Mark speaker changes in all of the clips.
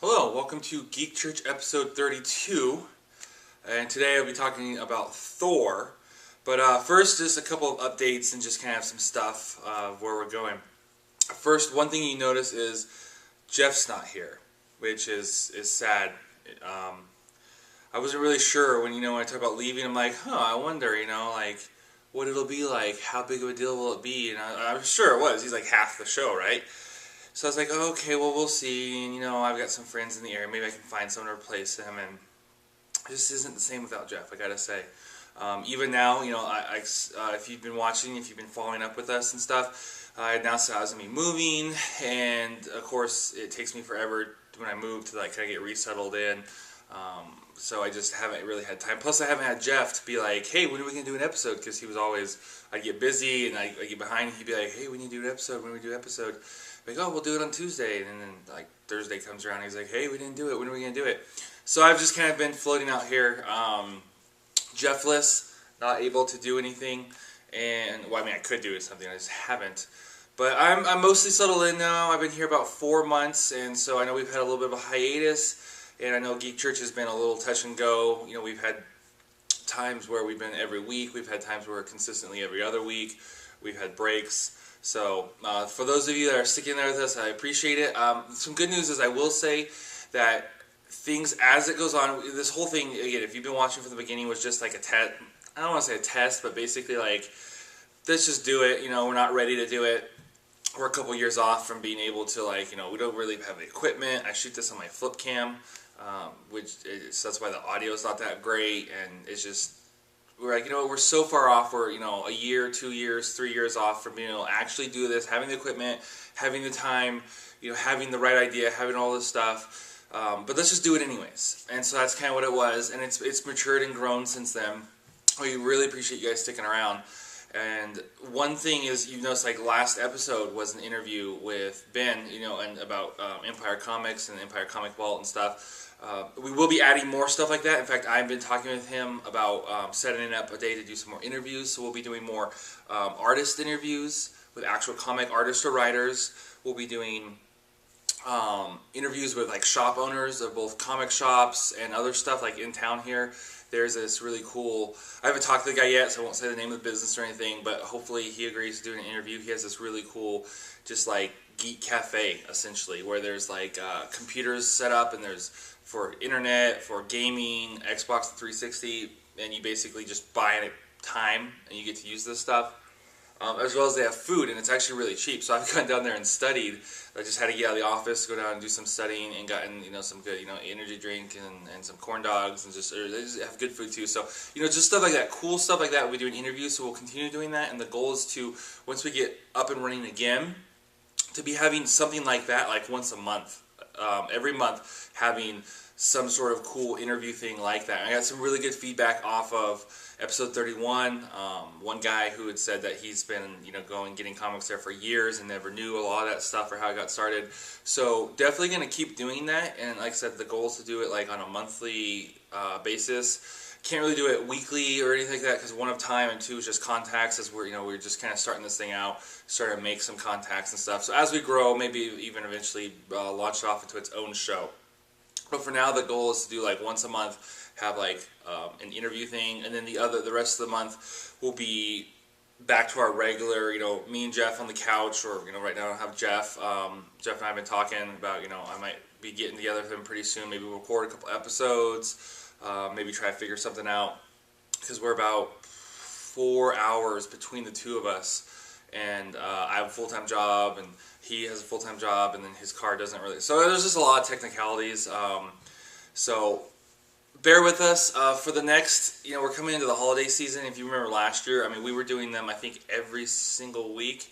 Speaker 1: Hello, welcome to Geek Church episode 32, and today I'll be talking about Thor. But first, just a couple of updates and just kind of some stuff of where we're going. First, one thing you notice is Jeff's not here, which is sad. I wasn't really sure when I talk about leaving. I'm like, I wonder, like what it'll be like. How big of a deal will it be? And I'm sure it was. He's like half the show, right? So I was like, oh, okay, well, we'll see. And, I've got some friends in the area. Maybe I can find someone to replace him. And it just isn't the same without Jeff, I got to say. Even now, if you've been watching, if you've been following up with us and stuff, I announced that I was going to be moving. And, of course, it takes me forever when I move to, kind of get resettled in. So I just haven't really had time. Plus, I haven't had Jeff to be like, hey, when are we going to do an episode? Because he was always, I'd get busy and I'd get behind. And he'd be like, hey, we need to do an episode. When do we do an episode? Like, oh, we'll do it on Tuesday. And then, Thursday comes around and he's like, hey, we didn't do it. When are we going to do it? So I've just kind of been floating out here, Jeffless, not able to do anything. And, I could do something. I just haven't. But I'm mostly settled in now. I've been here about 4 months. And so I know we've had a little bit of a hiatus. And I know Geek Church has been a little touch and go. We've had times where we've been every week. We've had times where we're consistently every other week. We've had breaks. So for those of you that are sticking there with us, I appreciate it. Some good news is I will say that things as it goes on, this whole thing, again, if you've been watching from the beginning, was just like a test. I don't want to say a test, but basically let's just do it. We're not ready to do it. We're a couple years off from being able to we don't really have the equipment. I shoot this on my flip cam, so that's why the audio is not that great, and it's just, we're like, we're so far off. We're, a year, 2 years, 3 years off from being able to actually do this, having the equipment, having the time, having the right idea, having all this stuff. But let's just do it anyways. And so that's kind of what it was, and it's matured and grown since then. We really appreciate you guys sticking around. And one thing is, you've noticed, last episode was an interview with Ben, and about Empire Comics and Empire Comic Vault and stuff. We will be adding more stuff like that. In fact, I've been talking with him about setting up a day to do some more interviews. So we'll be doing more artist interviews with actual comic artists or writers. We'll be doing interviews with shop owners of both comic shops and other stuff in town here. There's this really cool, I haven't talked to the guy yet, so I won't say the name of the business or anything, but hopefully he agrees to do an interview. He has this really cool, just geek cafe, essentially, where there's computers set up, and there's for internet, for gaming, Xbox 360, and you basically just buy time and you get to use this stuff. As well as they have food, and it's actually really cheap. So I've gone down there and studied. I just had to get out of the office, go down and do some studying, and gotten some good energy drink and some corn dogs, and they just have good food too. So just stuff like that, cool stuff like that. We'll be doing interviews, so we'll continue doing that. And the goal is to, once we get up and running again, to be having something like that once a month, every month, having some sort of cool interview thing like that. I got some really good feedback off of episode 31. One guy who had said that he's been, getting comics there for years and never knew a lot of that stuff or how it got started. So definitely going to keep doing that. And like I said, the goal is to do it on a monthly basis. Can't really do it weekly or anything like that because one of time, and two is just contacts, as we're just kind of starting this thing out, starting to make some contacts and stuff. So as we grow, maybe even eventually launch it off into its own show. But for now, the goal is to do once a month, have an interview thing, and then the rest of the month will be back to our regular, me and Jeff on the couch, or right now I have Jeff. Jeff and I have been talking about, I might be getting together with him pretty soon. Maybe we'll record a couple episodes, maybe try to figure something out, because we're about 4 hours between the two of us. And I have a full-time job, and he has a full-time job, and then his car doesn't really. So there's just a lot of technicalities. So bear with us for the next. We're coming into the holiday season. If you remember last year, we were doing them, I think, every single week.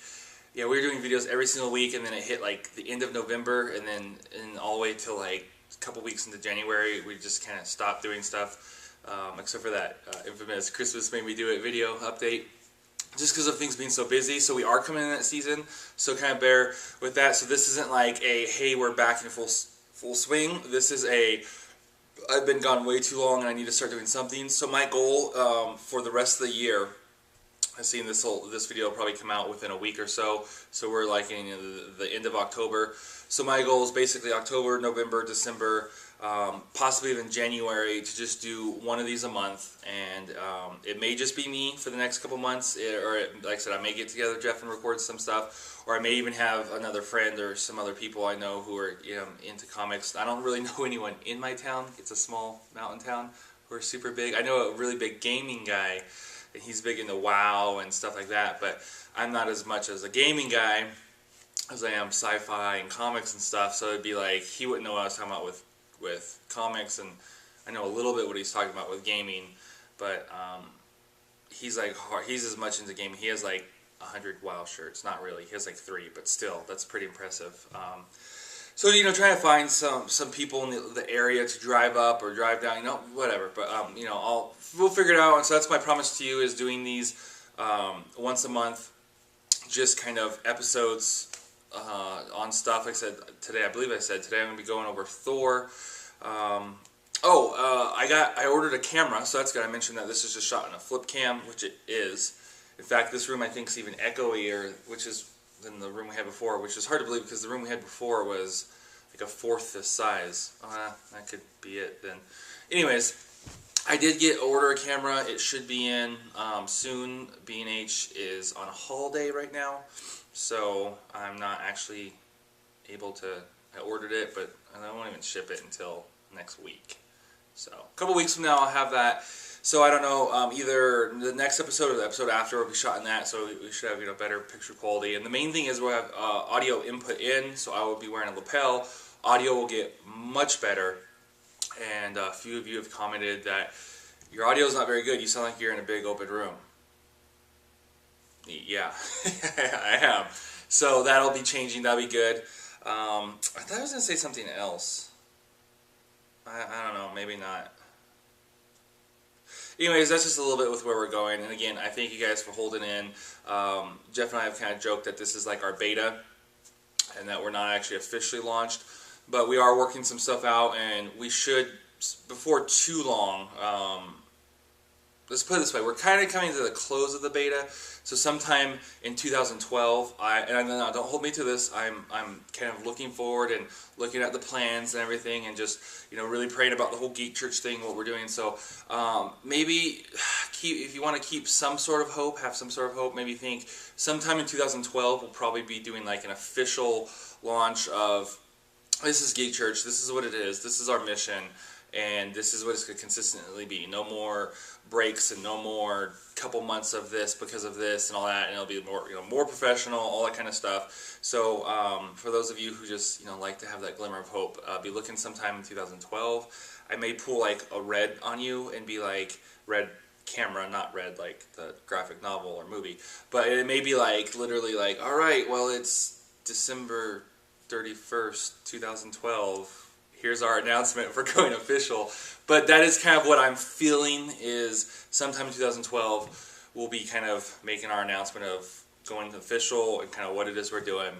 Speaker 1: Yeah, we were doing videos every single week, and then it hit the end of November, and then all the way till a couple weeks into January, we just kind of stopped doing stuff, except for that infamous Christmas Made Me Do It video update. Just because of things being so busy. So we are coming in that season, so kind of bear with that. So this isn't hey, we're back in full swing. This is I've been gone way too long and I need to start doing something. So my goal for the rest of the year, I've seen this video will probably come out within a week or so. So we're in the end of October. So my goal is basically October, November, December, possibly even January, to just do one of these a month. And it may just be me for the next couple months, like I said, I may get together with Jeff and record some stuff, or I may even have another friend or some other people I know who are into comics. I don't really know anyone in my town. It's a small mountain town who are super big. I know a really big gaming guy, and he's big into WoW and stuff like that, but I'm not as much as a gaming guy as I am sci-fi and comics and stuff, so it'd be like, he wouldn't know what I was talking about with comics, and I know a little bit what he's talking about with gaming, but he's as much into gaming. He has like 100 WoW shirts. Not really, he has like 3, but still, that's pretty impressive. So, trying to find some people in the area to drive up or drive down, whatever, but we'll figure it out. And so that's my promise to you, is doing these once a month, just kind of episodes on stuff. Like I said today, I'm going to be going over Thor. I ordered a camera, so that's good. I mentioned that this is just shot on a flip cam, which it is. In fact, this room I think is even echoier, which is than the room we had before, which is hard to believe because the room we had before was like a fourth this size. That could be it then. Anyways, I did order a camera. It should be in soon. B&H is on a holiday right now, so I'm not actually able to. I ordered it, but I won't even ship it until next week. So a couple weeks from now I'll have that. So I don't know, either the next episode or the episode after will be shot in that, so we should have better picture quality. And the main thing is we'll have audio input in, so I will be wearing a lapel. Audio will get much better, and a few of you have commented that your audio is not very good. You sound like you're in a big open room. Yeah, I am. So that'll be changing. That'll be good. I thought I was going to say something else. I don't know, maybe not. Anyways, that's just a little bit with where we're going. And again, I thank you guys for holding in. Jeff and I have kind of joked that this is like our beta, and that we're not actually officially launched. But we are working some stuff out, and we should, before too long, let's put it this way, we're kind of coming to the close of the beta. So sometime in 2012, don't hold me to this, I'm kind of looking forward and looking at the plans and everything, and just really praying about the whole Geek Church thing, what we're doing. So maybe if you want to keep some sort of hope, have some sort of hope, maybe think sometime in 2012 we'll probably be doing like an official launch of, this is Geek Church, this is what it is, this is our mission, and this is what it's going to consistently be. No more breaks and no more couple months of this because of this and all that, and it'll be more more professional, all that kind of stuff. So for those of you who just like to have that glimmer of hope, be looking sometime in 2012. I may pull like a red on you and be like, red camera, not red like the graphic novel or movie, but it may be like literally like, all right, well, it's December 31st, 2012. Here's our announcement for going official. But that is kind of what I'm feeling, is sometime in 2012 we'll be kind of making our announcement of going official and kind of what it is we're doing.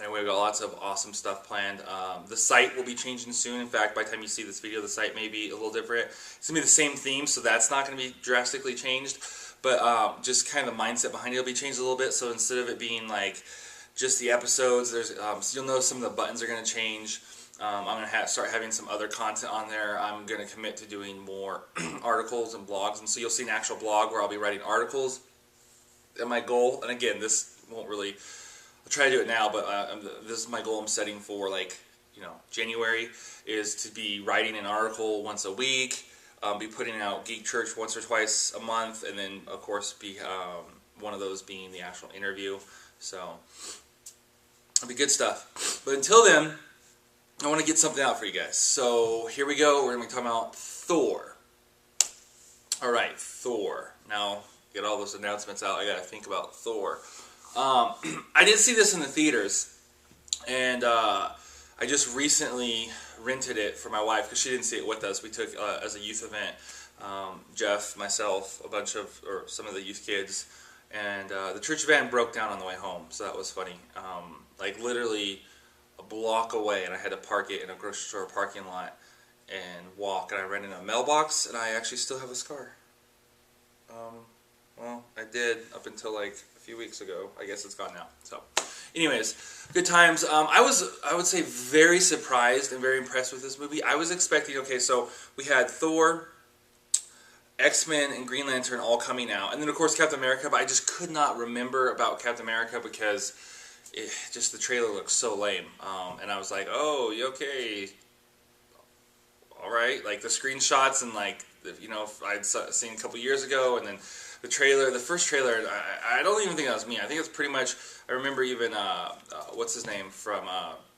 Speaker 1: And we've got lots of awesome stuff planned. The site will be changing soon. In fact, by the time you see this video, the site may be a little different. It's going to be the same theme, so that's not going to be drastically changed. But just kind of the mindset behind it will be changed a little bit. So instead of it being like just the episodes, there's you'll notice some of the buttons are going to change. I'm going to start having some other content on there. I'm going to commit to doing more articles and blogs, and so you'll see an actual blog where I'll be writing articles. And my goal, and again, this won't really, I'll try to do it now, but this is my goal I'm setting for January, is to be writing an article once a week, be putting out Geek Church once or twice a month, and then of course be one of those being the actual interview. So it'll be good stuff. But until then, I want to get something out for you guys. So here we go. We're going to be talking about Thor. Alright, Thor. Now, get all those announcements out. I got to think about Thor. I did see this in the theaters, and I just recently rented it for my wife because she didn't see it with us. We took as a youth event, Jeff, myself, some of the youth kids, and the church van broke down on the way home, so that was funny. Like literally a block away, and I had to park it in a grocery store parking lot and walk, and I ran into a mailbox, and I actually still have a scar. Well, I did up until like a few weeks ago. I guess it's gone now. So Anyways, good times. I would say, very surprised and very impressed with this movie. I was expecting, okay, so we had Thor, X-Men, and Green Lantern all coming out, and then of course Captain America. But I just could not remember about Captain America because just the trailer looked so lame. And I was like, oh, okay, all right, like the screenshots and like I'd seen a couple years ago, and then the trailer, the first trailer, I don't even think that was me. I think it's pretty much, I remember even, what's his name from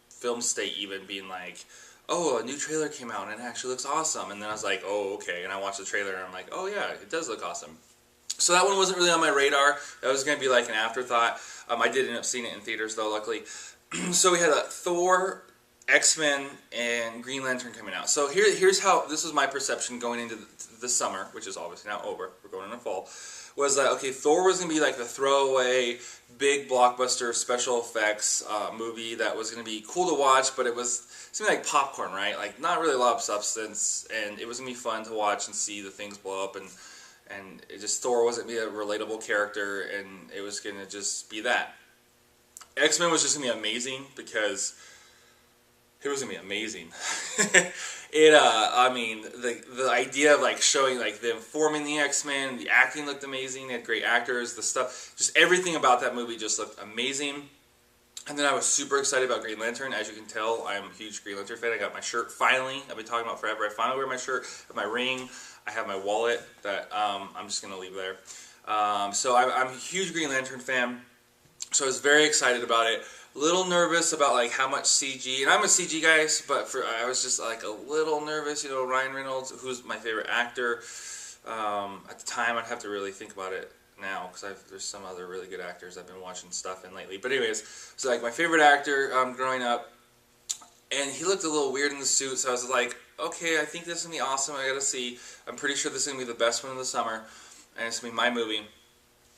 Speaker 1: Film State even being like, oh, a new trailer came out and it actually looks awesome. And then I was like, oh, okay. And I watched the trailer and I'm like, oh yeah, it does look awesome. So that one wasn't really on my radar. That was going to be like an afterthought. I did end up seeing it in theaters though, luckily. So we had Thor, X-Men, and Green Lantern coming out. So here's how, this was my perception going into the summer, which is obviously now over. We're going into fall. Was that, okay, Thor was going to be like the throwaway, big blockbuster special effects movie that was going to be cool to watch, but it seemed like popcorn, right? Like not really a lot of substance, and it was going to be fun to watch and see the things blow up, and it just, Thor wasn't going to be a relatable character, and it was going to just be that. X-Men was just going to be amazing because it was going to be amazing. I mean, the idea of like showing like them forming the X-Men, the acting looked amazing. They had great actors, the stuff, just everything about that movie just looked amazing. And then I was super excited about Green Lantern. As you can tell, I'm a huge Green Lantern fan. I got my shirt finally. I've been talking about forever. I finally wear my shirt, I have my ring, I have my wallet that I'm just gonna leave there. So I'm a huge Green Lantern fan. So I was very excited about it. A little nervous about like how much CG, and I'm a CG guy, but I was just like a little nervous. Ryan Reynolds, who's my favorite actor at the time. I'd have to really think about it now because there's some other really good actors I've been watching stuff in lately. But anyways, so like my favorite actor growing up, and he looked a little weird in the suit. So I was like, okay, I think this is gonna be awesome. I gotta see. I'm pretty sure this is gonna be the best one of the summer, and it's gonna be my movie.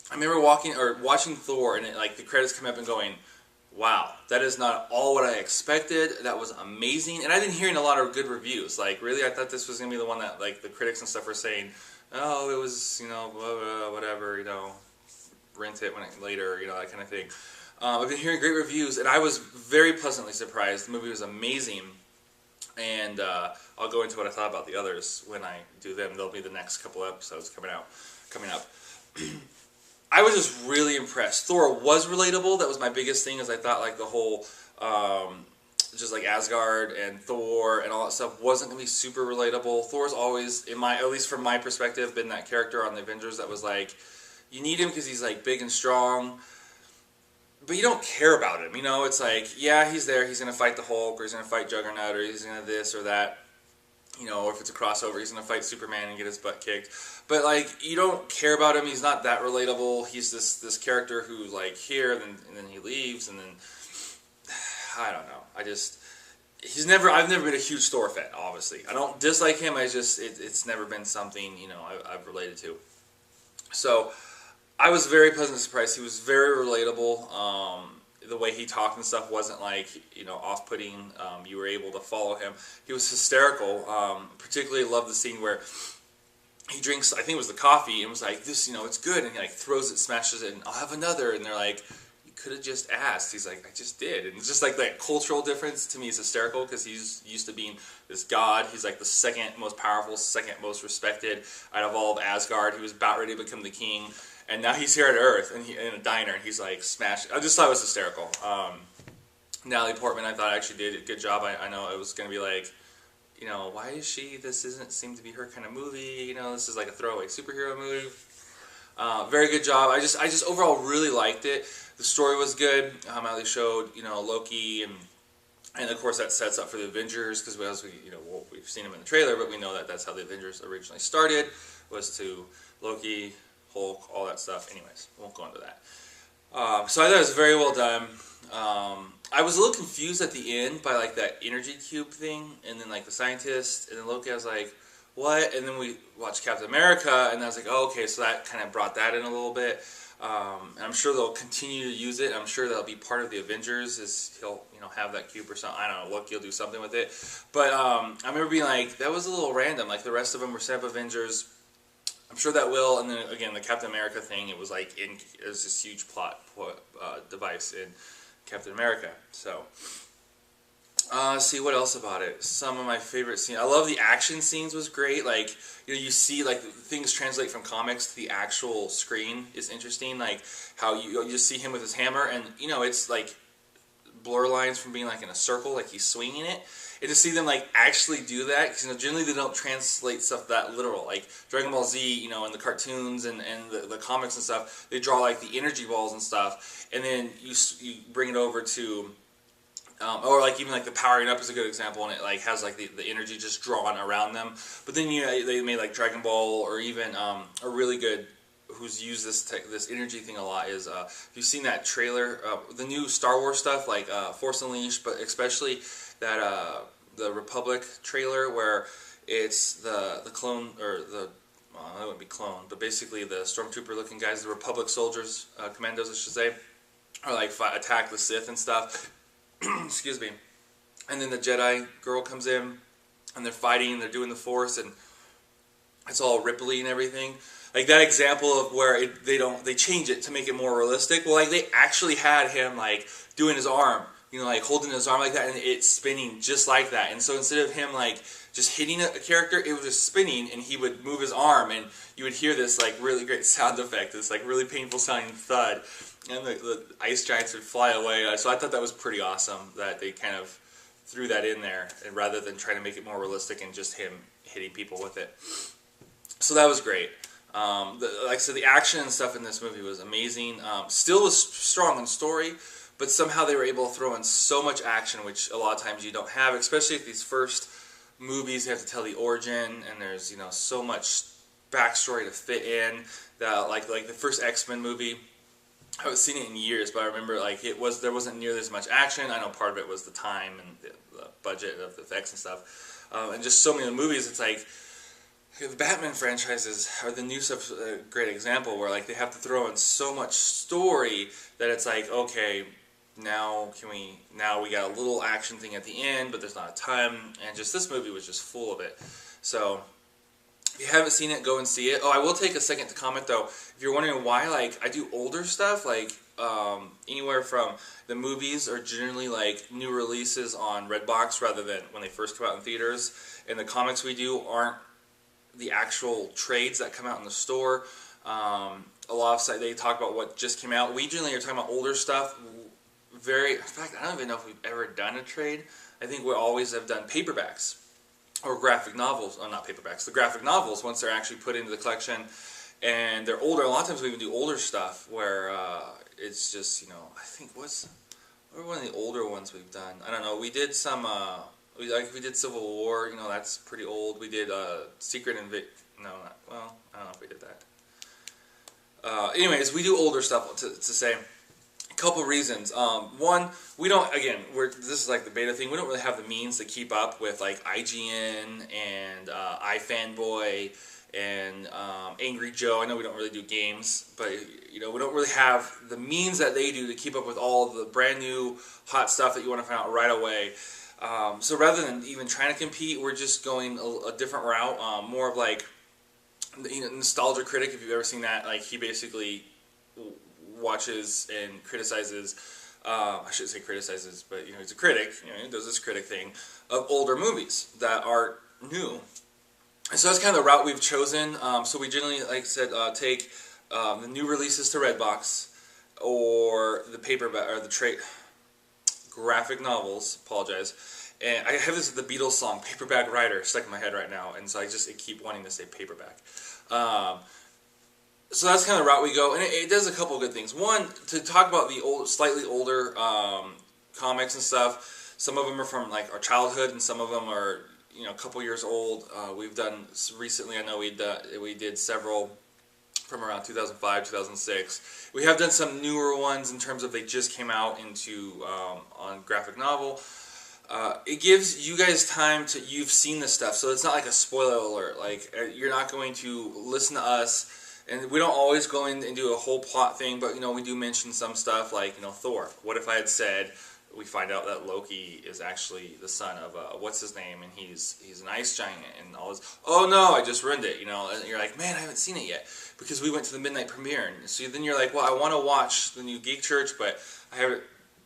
Speaker 1: I remember watching Thor, and like the credits come up and going, wow, that is not all what I expected. That was amazing. And I've been hearing a lot of good reviews. Like, really, I thought this was going to be the one that, like, the critics and stuff were saying, oh, it was, blah, blah, whatever, rent it later, that kind of thing. I've been hearing great reviews, and I was very pleasantly surprised. The movie was amazing. And I'll go into what I thought about the others when I do them. They'll be the next couple episodes coming up. I was just really impressed. Thor was relatable. That was my biggest thing, is I thought like the whole, just like Asgard and Thor and all that stuff wasn't going to be super relatable. Thor's always, at least from my perspective, been that character on the Avengers that was like, you need him because he's like big and strong, but you don't care about him. It's like, yeah, he's there. He's going to fight the Hulk, or he's going to fight Juggernaut, or he's going to this or that. Or if it's a crossover, he's going to fight Superman and get his butt kicked. But, like, you don't care about him. He's not that relatable. He's this character who's, like, here, and then he leaves, and then, I don't know. I've never been a huge Thor fan, obviously. I don't dislike him. It's never been something, I've related to. So, I was very pleasantly surprised. He was very relatable. The way he talked and stuff wasn't like, off-putting. You were able to follow him. He was hysterical. Particularly loved the scene where he drinks, I think it was the coffee, and was like, this, it's good. And he like throws it, smashes it, and I'll have another. And they're like, you could have just asked. He's like, I just did. And it's just like that cultural difference to me is hysterical, because he's used to being this god. He's like the second most powerful, second most respected out of all of Asgard. He was about ready to become the king. And now he's here at Earth, and in a diner, and he's like smashed. I just thought it was hysterical. Natalie Portman, I thought actually did a good job. I know it was going to be like, why is she? This doesn't seem to be her kind of movie. This is like a throwaway superhero movie. Very good job. I just overall really liked it. The story was good. How they showed Loki, and of course that sets up for the Avengers, because we've seen him in the trailer, but we know that that's how the Avengers originally started, was to Loki, Hulk, all that stuff. Anyways, won't go into that. So I thought it was very well done. I was a little confused at the end by like that energy cube thing, and then like the scientist, and then Loki. I was like, what? And then we watched Captain America, and I was like, oh, okay, so that kind of brought that in a little bit. And I'm sure they'll continue to use it. I'm sure that'll be part of the Avengers, is he'll have that cube or something. I don't know, Loki will do something with it. But I remember being like, that was a little random. Like the rest of them were set up Avengers. I'm sure that will. And then again, the Captain America thing, it was like it was this huge plot device in Captain America. So, see what else about it. Some of my favorite scenes. I love the action scenes. Was great. Like, you know, you see like things translate from comics to the actual screen is interesting. Like how you just see him with his hammer, and you know it's like blur lines from being like in a circle, like he's swinging it. And to see them like actually do that, because you know generally they don't translate stuff that literal. Like Dragon Ball Z, you know, in the cartoons and the comics and stuff, they draw like the energy balls and stuff, and then you bring it over to. Or like even like the powering up is a good example, and it like has like the energy just drawn around them. But then they made like Dragon Ball, or even a really good who's used this energy thing a lot is if you've seen that trailer, the new Star Wars stuff like Force Unleashed, but especially that the Republic trailer where it's the clone or the that wouldn't be clone, but basically the stormtrooper looking guys, the Republic soldiers, commandos I should say, are like attack the Sith and stuff. Excuse me. And then the Jedi girl comes in, and they're fighting, they're doing the Force, and it's all ripply and everything. Like that example of where they change it to make it more realistic. Well, like they actually had him like doing his arm, you know, like holding his arm like that, and it's spinning just like that. And so instead of him like just hitting a character, it was just spinning, and he would move his arm, and you would hear this like really great sound effect, this like really painful sounding thud. And the ice giants would fly away. So I thought that was pretty awesome that they kind of threw that in there, and rather than trying to make it more realistic and just him hitting people with it. So that was great. Like I said, the action and stuff in this movie was amazing. Still was strong in story, but somehow they were able to throw in so much action, which a lot of times you don't have, especially if these first movies you have to tell the origin, and there's so much backstory to fit in. That like the first X-Men movie. I haven't seen it in years, but I remember like there wasn't nearly as much action. I know part of it was the time and the budget of the effects and stuff, and just so many of the movies. It's like the Batman franchises are the new stuff. A great example where like they have to throw in so much story that it's like, okay, now we got a little action thing at the end, but there's not a ton. And just this movie was just full of it. So if you haven't seen it, go and see it. Oh, I will take a second to comment though. If you're wondering why, like, I do older stuff, like anywhere from the movies are generally like new releases on Redbox rather than when they first come out in theaters, and the comics we do aren't the actual trades that come out in the store. A lot of sites they talk about what just came out. We generally are talking about older stuff. In fact, I don't even know if we've ever done a trade. I think we always have done paperbacks. Or graphic novels, not paperbacks, the graphic novels once they're actually put into the collection and they're older. A lot of times we even do older stuff where it's just, I think what are one of the older ones we've done? I don't know. We did some, we did Civil War, that's pretty old. We did Secret Invasion. No, I don't know if we did that. Anyways, we do older stuff to say. Couple reasons. One, we don't. Again, this is like the beta thing. We don't really have the means to keep up with like IGN and iFanboy and Angry Joe. I know we don't really do games, but we don't really have the means that they do to keep up with all the brand new hot stuff that you want to find out right away. So rather than even trying to compete, we're just going a different route. More of like Nostalgia Critic. If you've ever seen that, like he basically watches and criticizes, I shouldn't say criticizes, but he's a critic, he does this critic thing of older movies that are new. And so that's kind of the route we've chosen. So we generally, like I said, take the new releases to Redbox, or the paperback, or the trade graphic novels, apologize. And I have this, the Beatles song, Paperback Writer, stuck in my head right now, and so I keep wanting to say paperback. So that's kind of the route we go, and it does a couple of good things. One, to talk about the slightly older comics and stuff. Some of them are from like our childhood, and some of them are a couple years old. We've done recently. I know we did several from around 2005, 2006. We have done some newer ones in terms of they just came out on graphic novel. It gives you guys time you've seen this stuff, so it's not like a spoiler alert. Like you're not going to listen to us. And we don't always go in and do a whole plot thing, but we do mention some stuff like Thor. What if I had said we find out that Loki is actually the son of what's his name, and he's an ice giant and all this. Oh no, I just ruined it. And you're like, man, I haven't seen it yet because we went to the midnight premiere. And so then you're like, well, I want to watch the new Geek Church, but I haven't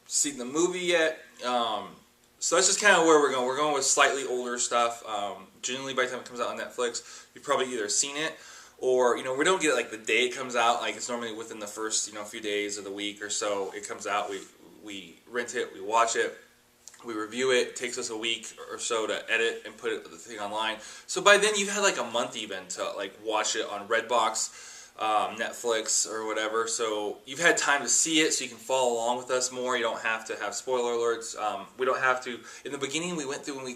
Speaker 1: seen the movie yet. So that's just kind of where we're going. We're going with slightly older stuff. Generally, by the time it comes out on Netflix, you've probably either seen it or, we don't get it like the day it comes out. Like, it's normally within the first, few days of the week or so it comes out. We rent it, we watch it, we review it. It takes us a week or so to edit and put the thing online. So by then you've had like a month even to like watch it on Redbox, Netflix or whatever. So you've had time to see it, so you can follow along with us more. You don't have to have spoiler alerts. We don't have to. In the beginning, we went through and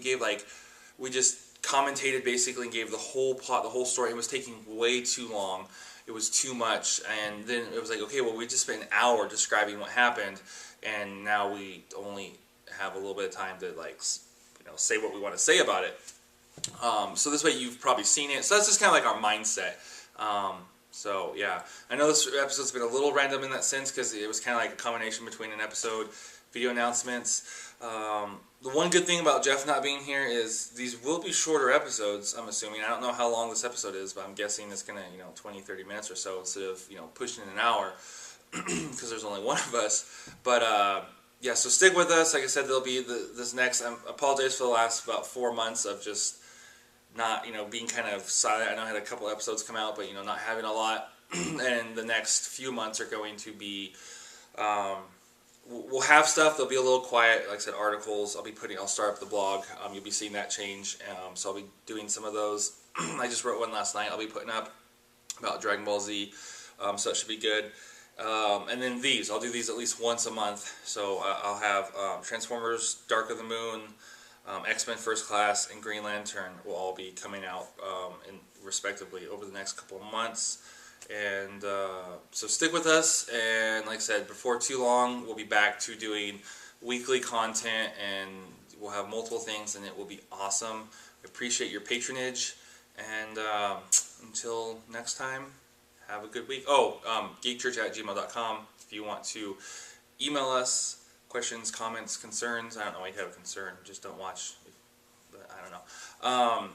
Speaker 1: we just commentated basically and gave the whole plot, the whole story. It was taking way too long. It was too much, and then it was like, okay, well, we just spent an hour describing what happened, and now we only have a little bit of time to say what we want to say about it. So this way you've probably seen it. So that's just kind of like our mindset. So yeah, I know this episode's been a little random in that sense because it was kind of like a combination between an episode, video announcements. The one good thing about Jeff not being here is these will be shorter episodes, I'm assuming. I don't know how long this episode is, but I'm guessing it's going to, 20, 30 minutes or so instead of, pushing an hour because there's only one of us. But yeah, so stick with us. Like I said, there'll be this next. I apologize for the last about 4 months of just not, being kind of silent. I know I had a couple episodes come out, but, not having a lot. And the next few months are going to be, we'll have stuff. They'll be a little quiet. Like I said, articles. I'll start up the blog. You'll be seeing that change. So I'll be doing some of those. I just wrote one last night. I'll be putting up about Dragon Ball Z. So that should be good. And then I'll do these at least once a month. So I'll have Transformers, Dark of the Moon, X-Men First Class, and Green Lantern will all be coming out respectively over the next couple of months. And so stick with us. And like I said, before too long, we'll be back to doing weekly content, and we'll have multiple things, and it will be awesome. We appreciate your patronage. And until next time, have a good week. geekchurch@gmail.com if you want to email us questions, comments, concerns. I don't know why you have a concern. Just don't watch. But I don't know.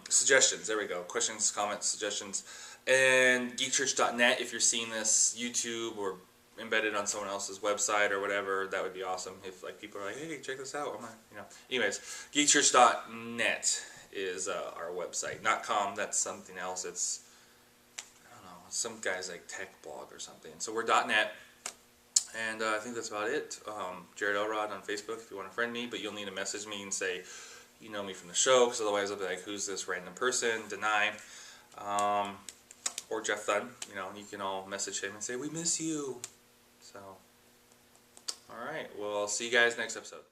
Speaker 1: Suggestions. There we go. Questions, comments, suggestions. And geekchurch.net if you're seeing this YouTube or embedded on someone else's website or whatever. That would be awesome. If people are like, hey, check this out. Anyways, geekchurch.net is our website. .com. That's something else. It's some guy's like tech blog or something. So we're .net, and I think that's about it. Jared Elrod on Facebook if you want to friend me, but you'll need to message me and say you know me from the show, because otherwise I'll be like, who's this random person? Deny. Or Jeff Thun, you can all message him and say we miss you. So, all right. Well, I'll see you guys next episode.